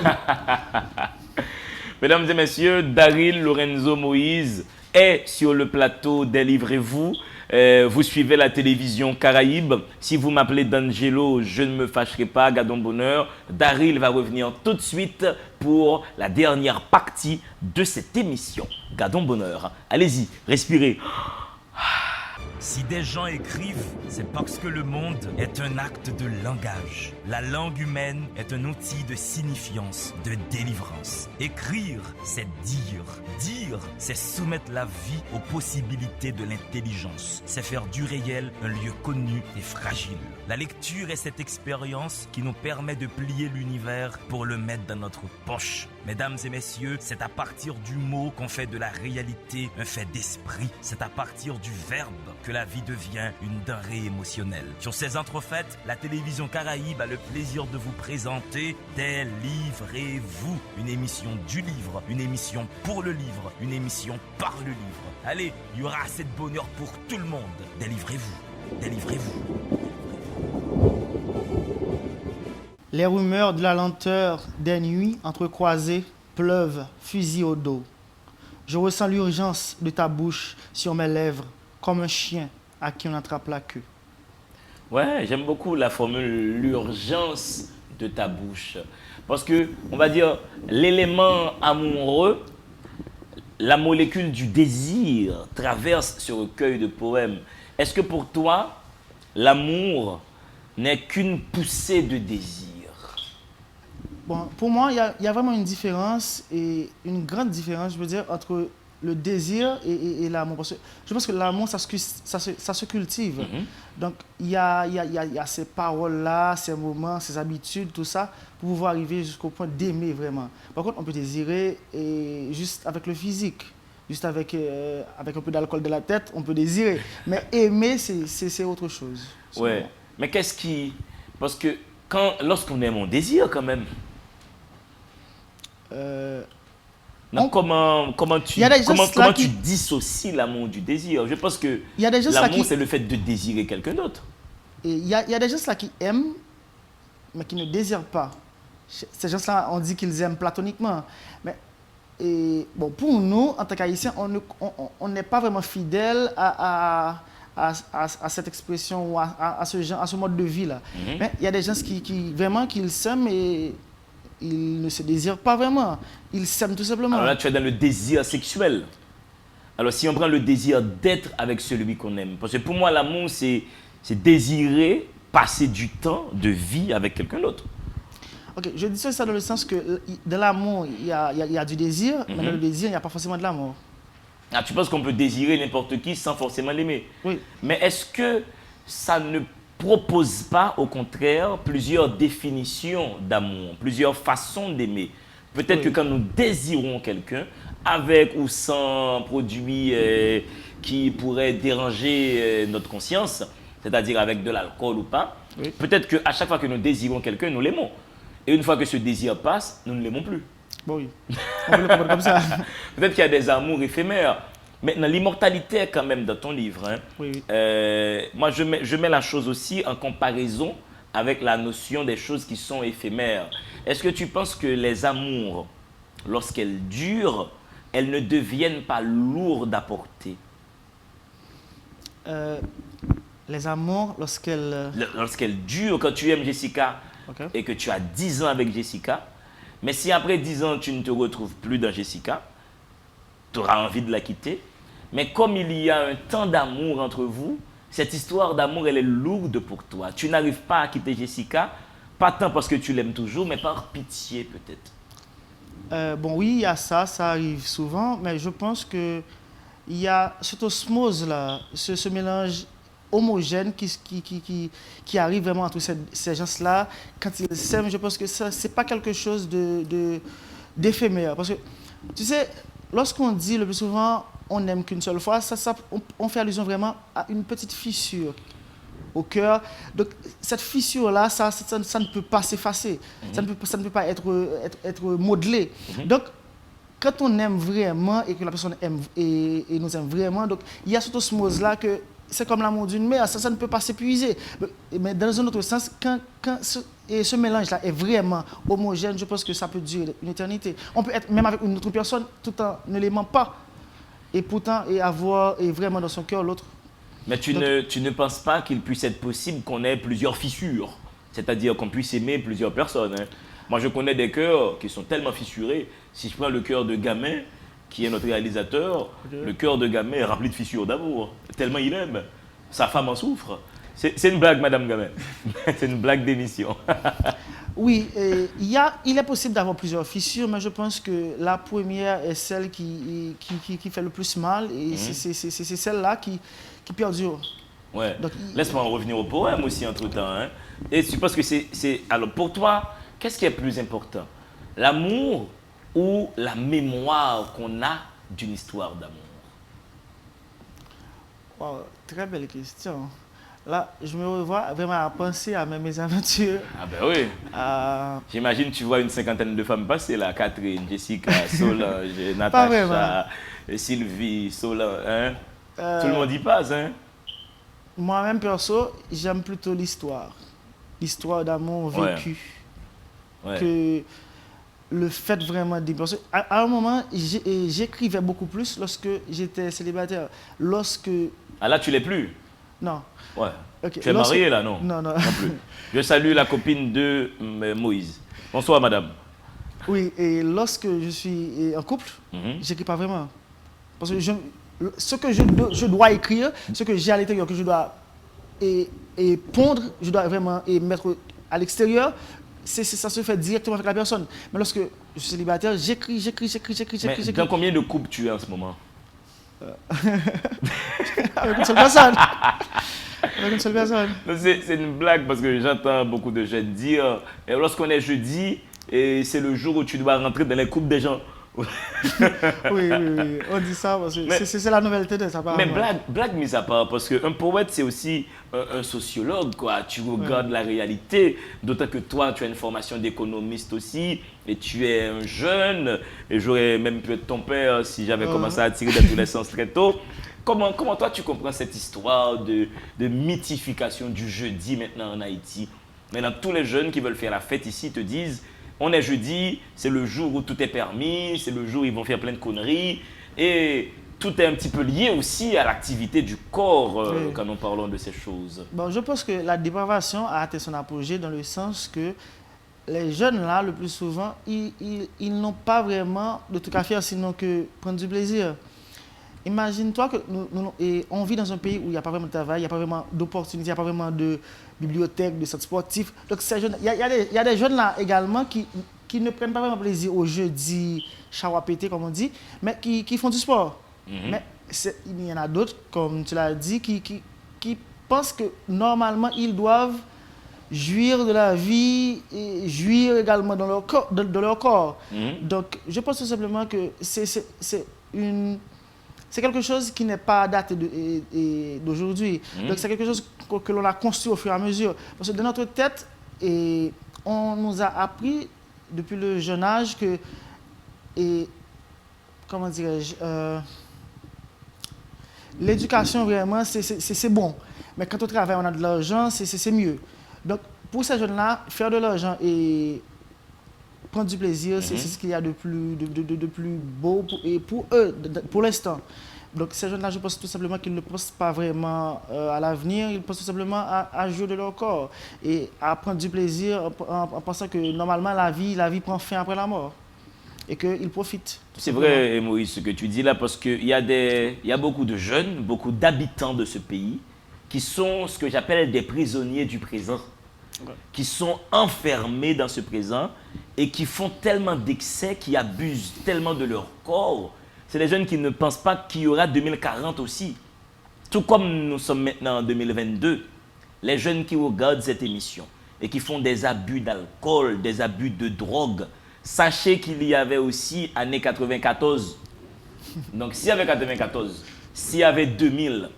Mesdames et messieurs, Daryl Lorenzo Moïse est sur le plateau Délivrez-vous. Vous suivez la télévision Caraïbe. Si vous m'appelez D'Angelo, je ne me fâcherai pas, Gadon Bonheur. Daryl va revenir tout de suite pour la dernière partie de cette émission. Gadon Bonheur. Allez-y, respirez. Si des gens écrivent, c'est parce que le monde est un acte de langage. La langue humaine est un outil de signifiance, de délivrance. Écrire, c'est dire. Dire, c'est soumettre la vie aux possibilités de l'intelligence. C'est faire du réel un lieu connu et fragile. La lecture est cette expérience qui nous permet de plier l'univers pour le mettre dans notre poche. Mesdames et messieurs, c'est à partir du mot qu'on fait de la réalité un fait d'esprit. C'est à partir du verbe que la vie devient une denrée émotionnelle. Sur ces entrefaites, la télévision Caraïbe a le plaisir de vous présenter Délivrez-vous, une émission du livre, une émission pour le livre, une émission par le livre. Allez, il y aura assez de bonheur pour tout le monde. Délivrez-vous, délivrez-vous. Les rumeurs de la lenteur des nuits entrecroisées pleuvent, fusil au dos. Je ressens l'urgence de ta bouche sur mes lèvres, comme un chien à qui on attrape la queue. Ouais, j'aime beaucoup la formule l'urgence de ta bouche. Parce que, on va dire, l'élément amoureux, la molécule du désir traverse ce recueil de poèmes. Est-ce que pour toi, l'amour n'est qu'une poussée de désir? Bon, pour moi, il y a vraiment une différence, et une grande différence, je veux dire, entre le désir et l'amour. Parce que je pense que l'amour, ça se cultive. Donc, il y a ces paroles-là, ces moments, ces habitudes, tout ça, pour pouvoir arriver jusqu'au point d'aimer vraiment. Par contre, on peut désirer juste avec le physique, juste avec un peu d'alcool de la tête, on peut désirer. Mais aimer, c'est autre chose. Ouais. Mais qu'est-ce qui... Parce que lorsqu'on aime, on désire quand même. Non, comment tu dissocies l'amour du désir? Je pense que l'amour, c'est le fait de désirer quelqu'un d'autre. Il y a des gens là qui aiment, mais qui ne désirent pas. Ces gens-là, on dit qu'ils aiment platoniquement. Mais bon, pour nous, en tant qu'Haïtiens, on n'est pas vraiment fidèles à cette expression ou à ce mode de vie-là. Mais il y a des gens qui vraiment, qu'ils s'aiment et ils ne se désirent pas vraiment. Ils s'aiment tout simplement. Alors là, tu es dans le désir sexuel. Alors si on prend le désir d'être avec celui qu'on aime. Parce que pour moi, l'amour, c'est désirer passer du temps de vie avec quelqu'un d'autre. Ok, je dis ça dans le sens que dans l'amour, il y a du désir, mais dans le désir, il n'y a pas forcément de l'amour. Ah, tu penses qu'on peut désirer n'importe qui sans forcément l'aimer? Oui. Mais est-ce que ça ne propose pas, au contraire, plusieurs définitions d'amour, plusieurs façons d'aimer? Peut-être que quand nous désirons quelqu'un, avec ou sans produits qui pourraient déranger notre conscience, c'est-à-dire avec de l'alcool ou pas, peut-être qu'à chaque fois que nous désirons quelqu'un, nous l'aimons. Et une fois que ce désir passe, nous ne l'aimons plus. Bon, oui, on peut le comprendre comme ça. Peut-être qu'il y a des amours éphémères. Maintenant, l'immortalité est quand même dans ton livre. Hein. Oui. Moi, je mets la chose aussi en comparaison avec la notion des choses qui sont éphémères. Est-ce que tu penses que les amours, lorsqu'elles durent, elles ne deviennent pas lourdes à porter? Les amours, lorsqu'elles durent, quand tu aimes Jessica et que tu as 10 ans avec Jessica, mais si après 10 ans, tu ne te retrouves plus dans Jessica, tu auras envie de la quitter. Mais comme il y a un temps d'amour entre vous, cette histoire d'amour, elle est lourde pour toi. Tu n'arrives pas à quitter Jessica, pas tant parce que tu l'aimes toujours, mais par pitié peut-être. Bon, oui, il y a ça arrive souvent, mais je pense que il y a cette osmose-là, ce mélange homogène qui arrive vraiment entre ces gens-là. Quand ils s'aiment, je pense que ça, c'est pas quelque chose d'éphémère. Parce que, tu sais, lorsqu'on dit le plus souvent on n'aime qu'une seule fois, on fait allusion vraiment à une petite fissure au cœur. Donc, cette fissure-là, ça ne peut pas s'effacer. Ça ne peut pas être modelé. Donc, quand on aime vraiment et que la personne aime et nous aime vraiment, donc il y a cette osmose-là que c'est comme l'amour d'une mère, ça ne peut pas s'épuiser. Mais dans un autre sens, quand ce mélange-là est vraiment homogène, je pense que ça peut durer une éternité. On peut être même avec une autre personne tout en ne l'aimant pas et pourtant avoir vraiment dans son cœur l'autre. Mais tu ne penses pas qu'il puisse être possible qu'on ait plusieurs fissures, c'est-à-dire qu'on puisse aimer plusieurs personnes, hein. Moi, je connais des cœurs qui sont tellement fissurés. Si je prends le cœur de Gamin, qui est notre réalisateur, le cœur de Gamin est rempli de fissures d'amour, tellement il aime. Sa femme en souffre. C'est une blague, Madame Gamin. C'est une blague d'émission. Oui, il est possible d'avoir plusieurs fissures, mais je pense que la première est celle qui fait le plus mal, et c'est celle-là qui perdure. Ouais. Laisse-moi en revenir au poème aussi entre-temps, hein. Et tu penses que alors, pour toi, qu'est-ce qui est plus important? L'amour ou la mémoire qu'on a d'une histoire d'amour? Wow, très belle question. Là, je me revois vraiment à penser à mes aventures. Ah ben oui. J'imagine tu vois une cinquantaine de femmes passer là. Catherine, Jessica, Solange, Natacha, Sylvie, Solange. Hein? Tout le monde y passe. Hein? Moi-même, perso, j'aime plutôt l'histoire. L'histoire d'amour vécu. Ouais. Que le fait vraiment de... Parce à un moment, j'écrivais beaucoup plus lorsque j'étais célibataire. Ah là, tu l'es plus? Non. Ouais. Okay. Tu es marié là, non? Non, non. Non plus. Je salue la copine de Moïse. Bonsoir, madame. Oui, et lorsque je suis en couple, j'écris pas vraiment. Parce que ce que je dois écrire, ce que j'ai à l'intérieur, que je dois pondre, je dois vraiment mettre à l'extérieur, ça se fait directement avec la personne. Mais lorsque je suis célibataire, j'écris. Mais dans combien de couples tu es en ce moment? Avec une seule personne. Avec une seule personne. C'est une blague parce que j'entends beaucoup de jeunes dire lorsqu'on est jeudi, c'est le jour où tu dois rentrer dans les couples des gens. oui, on dit ça parce que c'est la nouvelle tendance. Mais blague mise à part, parce qu'un poète, c'est aussi un sociologue, quoi. Tu regardes la réalité, d'autant que toi, tu as une formation d'économiste aussi, et tu es un jeune, et j'aurais même pu être ton père si j'avais commencé à tirer dans tous les sens très tôt. Comment toi, tu comprends cette histoire de mythification du jeudi maintenant en Haïti? Maintenant, tous les jeunes qui veulent faire la fête ici te disent on est jeudi, c'est le jour où tout est permis, c'est le jour où ils vont faire plein de conneries. Et tout est un petit peu lié aussi à l'activité du corps quand nous parlons de ces choses. Bon, je pense que la dépravation a atteint son apogée dans le sens que les jeunes là, le plus souvent, ils n'ont pas vraiment de truc à faire sinon que prendre du plaisir. Imagine-toi que on vit dans un pays où il n'y a pas vraiment de travail, il n'y a pas vraiment d'opportunités, il n'y a pas vraiment de bibliothèque, de centres sportifs. Donc, il y a des jeunes là également qui ne prennent pas vraiment plaisir au jeudi chawapété, comme on dit, mais qui font du sport. Mais il y en a d'autres, comme tu l'as dit, qui pensent que normalement ils doivent jouir de la vie et jouir également dans leur corps. Donc, je pense tout simplement que c'est quelque chose qui n'est pas daté d'aujourd'hui. Donc, c'est quelque chose que l'on a construit au fur et à mesure. Parce que dans notre tête, on nous a appris depuis le jeune âge que, comment dirais-je, l'éducation vraiment, c'est bon. Mais quand on travaille, on a de l'argent, c'est mieux. Donc, pour ces jeunes-là, faire de l'argent et prendre du plaisir, c'est ce qu'il y a de plus beau pour eux, pour l'instant. Donc, ces jeunes-là, je pense tout simplement qu'ils ne pensent pas vraiment à l'avenir, ils pensent tout simplement à jouer de leur corps et à prendre du plaisir en pensant que normalement la vie prend fin après la mort et qu'ils profitent. C'est vrai, Moïse, ce que tu dis là, parce qu'il y a beaucoup de jeunes, beaucoup d'habitants de ce pays qui sont ce que j'appelle des prisonniers du présent, qui sont enfermés dans ce présent et qui font tellement d'excès, qui abusent tellement de leur corps. C'est les jeunes qui ne pensent pas qu'il y aura 2040 aussi. Tout comme nous sommes maintenant en 2022, les jeunes qui regardent cette émission et qui font des abus d'alcool, des abus de drogue, sachez qu'il y avait aussi année 94. Donc s'il y avait 94, s'il y avait 2000,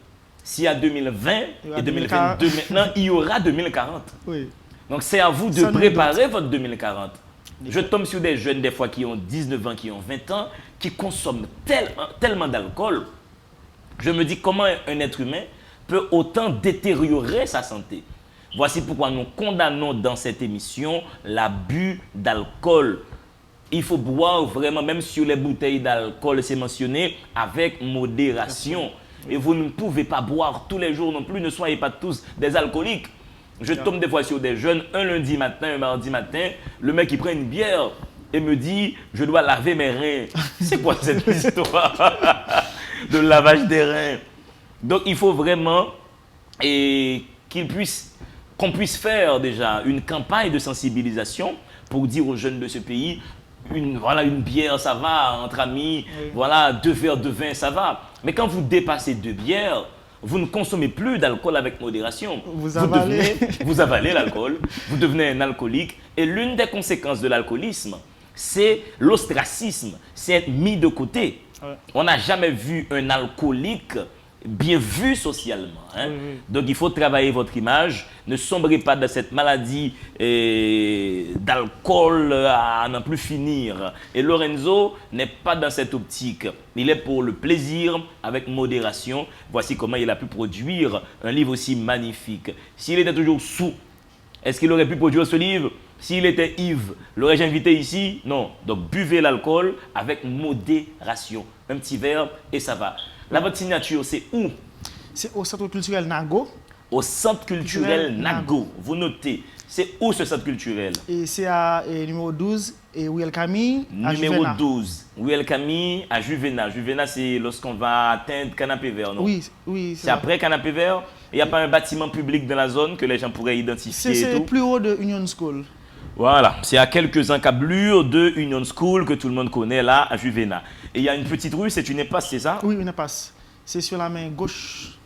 s'il y a 2020 et 2022 maintenant, il y aura 2040. Oui. Donc c'est à vous de préparer votre 2040. Je tombe sur des jeunes des fois qui ont 19 ans, qui ont 20 ans, qui consomment tellement d'alcool. Je me dis comment un être humain peut autant détériorer sa santé. Voici pourquoi nous condamnons dans cette émission l'abus d'alcool. Il faut boire vraiment, même sur les bouteilles d'alcool, c'est mentionné, avec modération. Et vous ne pouvez pas boire tous les jours non plus, ne soyez pas tous des alcooliques. Je tombe des fois sur des jeunes, un lundi matin, un mardi matin, le mec il prend une bière et me dit « je dois laver mes reins ». C'est quoi cette histoire de lavage des reins? Donc il faut vraiment qu'on puisse faire déjà une campagne de sensibilisation pour dire aux jeunes de ce pays, voilà, une bière, ça va, entre amis, oui. Voilà, 2 verres de vin, ça va. Mais quand vous dépassez 2 bières, vous ne consommez plus d'alcool avec modération. Vous avalez l'alcool, vous devenez un alcoolique. Et l'une des conséquences de l'alcoolisme, c'est l'ostracisme, c'est être mis de côté. Ouais. On n'a jamais vu un alcoolique bien vu socialement. Hein? Oui. Donc il faut travailler votre image. Ne sombrez pas dans cette maladie d'alcool à n'en plus finir. Et Lorenzo n'est pas dans cette optique. Il est pour le plaisir avec modération. Voici comment il a pu produire un livre aussi magnifique. S'il était toujours sous, est-ce qu'il aurait pu produire ce livre? S'il était ivre, l'aurais-je invité ici? Non. Donc buvez l'alcool avec modération. Un petit verre et ça va. Là, votre signature, c'est où? C'est au Centre culturel Nago. Au Centre culturel Nago. Vous notez. C'est où ce centre culturel? Et c'est à numéro 12, et Ouel Camille, à numéro Juvena. 12, Ouel Camille, à Juvena. Juvena, c'est lorsqu'on va atteindre Canapé Vert, non? Oui. C'est après Canapé Vert? Il n'y a pas un bâtiment public dans la zone que les gens pourraient identifier et tout? C'est plus haut de Union School. Voilà, c'est à quelques encablures de Union School que tout le monde connaît là, à Juvena. Et il y a une petite rue, c'est une impasse, c'est ça? Oui, une impasse. C'est sur la main gauche.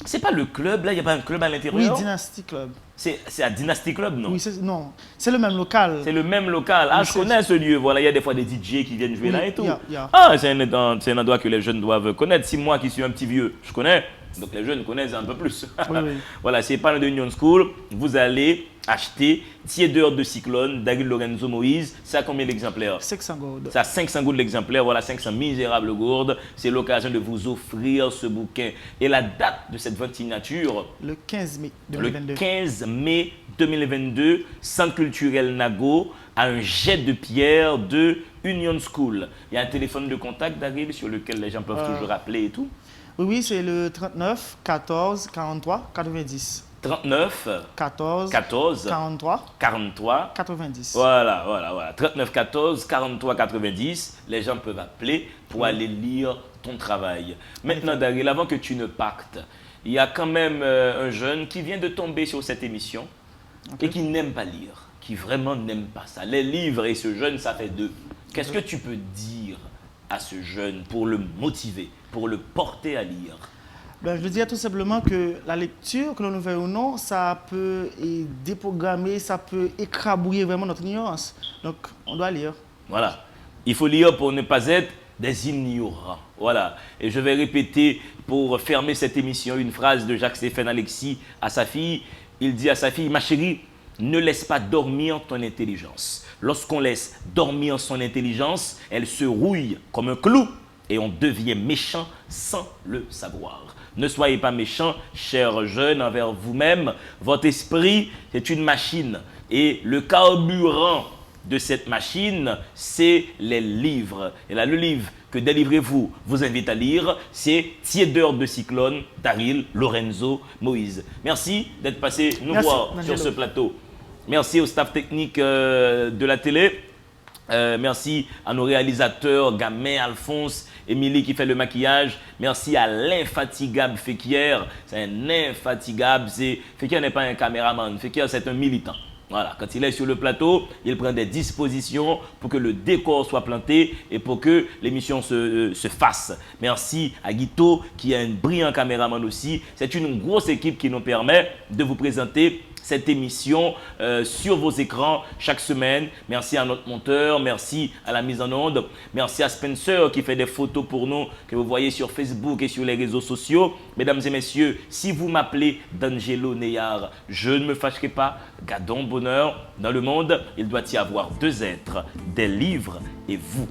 C'est pas le club là, il n'y a pas un club à l'intérieur? Oui, Dynasty Club. C'est à Dynasty Club, non? Oui, non, c'est le même local. C'est le même local. Ah, oui, je connais ce lieu. Voilà, il y a des fois des DJ qui viennent jouer là et tout. Yeah. Ah, c'est un endroit que les jeunes doivent connaître. Si moi qui suis un petit vieux, je connais. Donc les jeunes connaissent un peu plus. Oui. Voilà, c'est pas de Union School. Vous allez acheter Tiédeur de Cyclone d'Ariel Lorenzo Moïse. C'est à combien d'exemplaires? 500 gourdes. C'est à 500 gourdes l'exemplaire. Voilà, 500 misérables gourdes. C'est l'occasion de vous offrir ce bouquin. Et la date de cette vente signature? Le 15 mai 2022. Le 15 mai 2022, Centre culturel Nago, à un jet de pierre de Union School. Il y a un téléphone de contact d'Ariel sur lequel les gens peuvent toujours appeler et tout? Oui, c'est le 39 14 43 90. 39 14 43 90. Voilà. 39 14 43 90. Les gens peuvent appeler pour aller lire ton travail. Maintenant, Daryl, avant que tu ne partes, il y a quand même un jeune qui vient de tomber sur cette émission et qui n'aime pas lire, qui vraiment n'aime pas ça. Les livres et ce jeune, ça fait deux. Qu'est-ce que tu peux dire à ce jeune pour le motiver, pour le porter à lire? Je dirais tout simplement que la lecture, que l'on le veuille ou non, ça peut déprogrammer, ça peut écrabouiller vraiment notre ignorance. Donc, on doit lire. Voilà. Il faut lire pour ne pas être des ignorants. Voilà. Et je vais répéter pour fermer cette émission une phrase de Jacques-Stéphane Alexis à sa fille. Il dit à sa fille: ma chérie, ne laisse pas dormir ton intelligence. Lorsqu'on laisse dormir son intelligence, elle se rouille comme un clou et on devient méchant sans le savoir. Ne soyez pas méchants, chers jeunes, envers vous-même. Votre esprit, c'est une machine. Et le carburant de cette machine, c'est les livres. Et là, le livre que Délivrez-vous vous invite à lire, c'est Tiédeur de Cyclone d'Ariel Lorenzo Moïse. Merci d'être passé nous voir sur ce plateau. Merci au staff technique de la télé. Merci à nos réalisateurs, Gamin, Alphonse, Émilie qui fait le maquillage. Merci à l'infatigable Fekir. C'est un infatigable. Fekir n'est pas un caméraman. Fekir, c'est un militant. Voilà, quand il est sur le plateau, il prend des dispositions pour que le décor soit planté et pour que l'émission se fasse. Merci à Guito qui est un brillant caméraman aussi. C'est une grosse équipe qui nous permet de vous présenter cette émission sur vos écrans chaque semaine. Merci à notre monteur, merci à la mise en onde, merci à Spencer qui fait des photos pour nous que vous voyez sur Facebook et sur les réseaux sociaux. Mesdames et messieurs, si vous m'appelez D'Angelo Neyar, je ne me fâcherai pas. Gardons bonheur. Dans le monde, il doit y avoir deux êtres, des livres et vous.